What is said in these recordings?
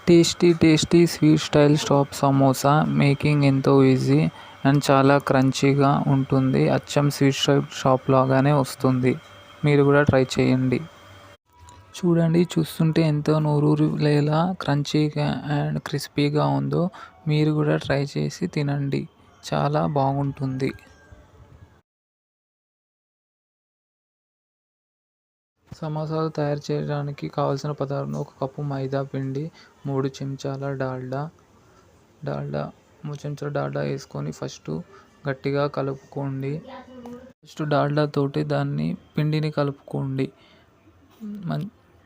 Tasty sweet style stop samosa making ఎంతో easy and చాలా క్రంచీగా ఉంటుంది. అచ్చం స్వీట్ షాప్ లాగానే వస్తుంది. మీరు కూడా ట్రై చేయండి. చూడండి, చూస్తుంటే ఎంతో నోరూరేలా క్రంచీగా అండ్ క్రిస్పీగా ఉందో. మీరు కూడా ట్రై చేసి తినండి, చాలా బాగుంటుంది. సమోసాలు తయారు చేయడానికి కావలసిన పదార్థాలు: 1 కప్పు మైదా పిండి, 3 చెంచాల డాల్డా 3 చెంచాల డాల్డా వేసుకొని ఫస్ట్ గట్టిగా కలుపుకోండి. డాల్డా తోటి పిండిని కలుపుకోండి.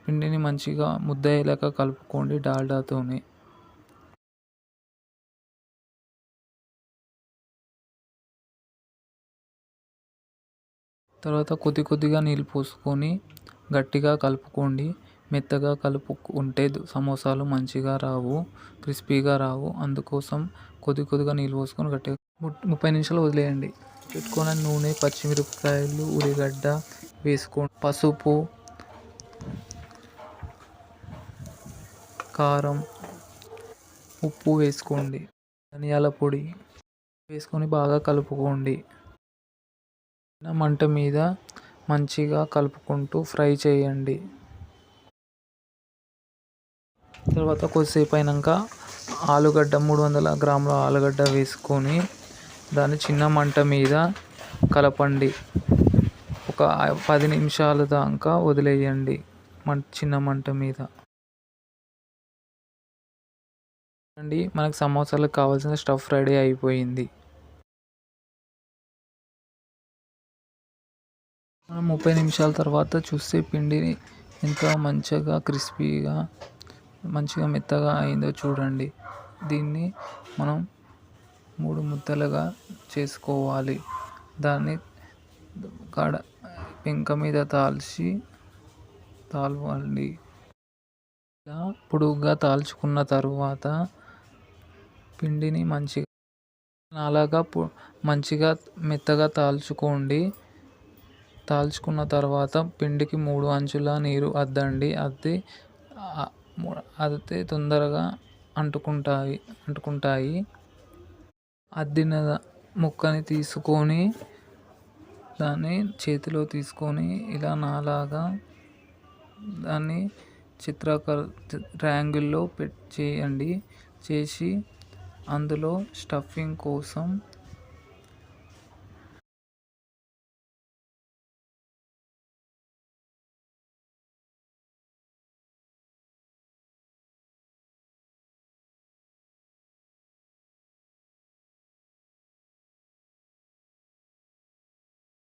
పిండిని మంచిగా ముద్ద అయ్యేలాగా కలుపుకోండి డాల్డాతోని. తర్వాత కొద్దిగా నీళ్ళు పోసుకొని గట్టిగా కలుపుకోండి. మెత్తగా కలుపుకుంటే సమోసాలు మంచిగా రావు, క్రిస్పీగా రావు. అందుకోసం కొద్దిగా నీళ్ళు పోసుకొని గట్టిగా 30 నిమిషాలు వదిలేయండి. పెట్టుకొని నూనె, పచ్చిమిరపకాయలు, ఉల్లిగడ్డ వేసుకోండి. పసుపు, కారం, ఉప్పు వేసుకోండి. ధనియాల పొడి వేసుకొని బాగా కలుపుకోండి. మంట మీద మంచిగా కలుపుకుంటూ ఫ్రై చేయండి. తర్వాత కొద్దిసేపు అయినాక 300 గ్రాముల ఆలుగడ్డ వేసుకొని దాన్ని చిన్న మంట మీద కలపండి. ఒక 10 నిమిషాల దాకా వదిలేయండి చిన్న మంట మీద. మనకు సమోసాలకు కావాల్సిన స్టఫ్ రెడీ అయిపోయింది. 30 నిమిషాల తర్వాత చూస్తే పిండి ఎంత మంచిగా క్రిస్పీగా మంచిగా మెత్తగా అయిందో చూడండి. దీన్ని మనం 3 ముద్దలుగా చేసుకోవాలి. దాన్ని పెంక మీద తాళవండి. ఇలా పొడుగ్గా తాల్చుకున్న తరువాత పిండిని మంచిగా మెత్తగా తాల్చుకున్న తర్వాత పిండికి 3 అంచుల నీరు అద్దండి. అదితే తొందరగా అంటుకుంటాయి. అద్దిన ముక్కని తీసుకొని దాన్ని చేతిలో తీసుకొని ఇలా నాలాగా దాన్ని ట్రయాంగిల్లో చేయండి. చేసి అందులో స్టఫింగ్ కోసం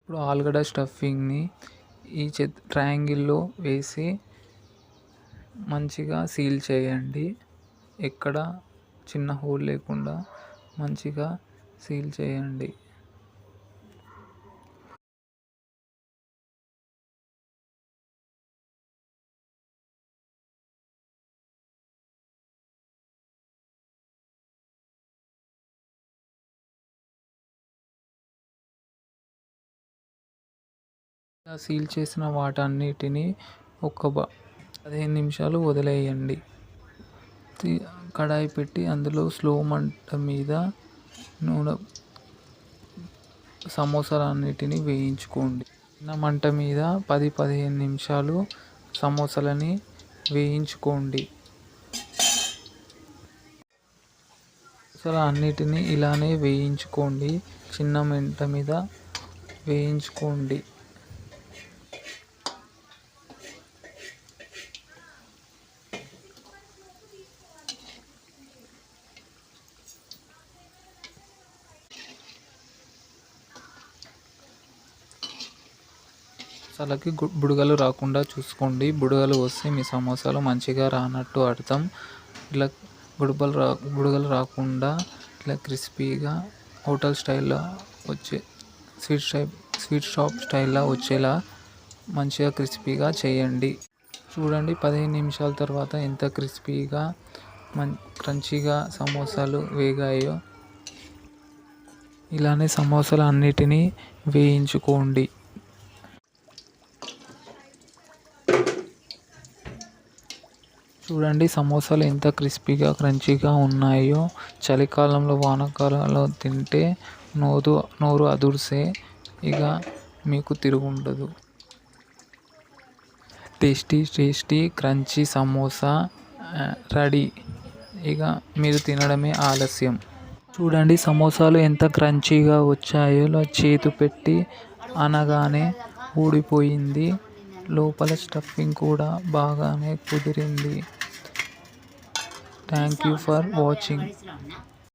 ఇప్పుడు ఆలుగడ్డ స్టఫింగ్ని ఈ ట్రయాంగిల్లో వేసి మంచిగా సీల్ చేయండి. ఎక్కడ చిన్న హోల్ లేకుండా మంచిగా సీల్ చేయండి. సీల్ చేసిన వాటన్నిటిని ఒక 15 నిమిషాలు వదిలేయండి. కడాయి పెట్టి అందులో స్లో మంట మీద సమోసాలన్నిటిని వేయించుకోండి. చిన్న మంట మీద 10-15 నిమిషాలు సమోసాలని వేయించుకోండి. అన్నిటినీ ఇలానే వేయించుకోండి. చిన్న మంట మీద వేయించుకోండి. మసాలాకి బుడగలు రాకుండా చూసుకోండి. బుడగలు వస్తే మీ సమోసాలు మంచిగా రానట్టు అర్థం. ఇలా బుడగలు రాకుండా ఇలా క్రిస్పీగా హోటల్ స్టైల్లో వచ్చే స్వీట్ షాప్ స్టైల్లో వచ్చేలా మంచిగా క్రిస్పీగా చేయండి. చూడండి, 15 నిమిషాల తర్వాత ఎంత క్రిస్పీగా క్రంచీగా సమోసాలు వేగాయో. ఇలానే సమోసాలు అన్నిటినీ వేయించుకోండి. చూడండి సమోసాలు ఎంత క్రిస్పీగా క్రంచీగా ఉన్నాయో. చలికాలంలో వానాకాలంలో తింటే నోరు అదుర్సే, ఇక మీకు తిరుగుండదు. Tasty crunchy samosa ready. ఇక మీరు తినడమే ఆలస్యం. చూడండి సమోసాలు ఎంత క్రంచీగా వచ్చాయో. చేతి పెట్టి అనగానే ఊడిపోయింది. లోపల స్టఫింగ్ కూడా బాగానే కుదిరింది. Thank you for watching.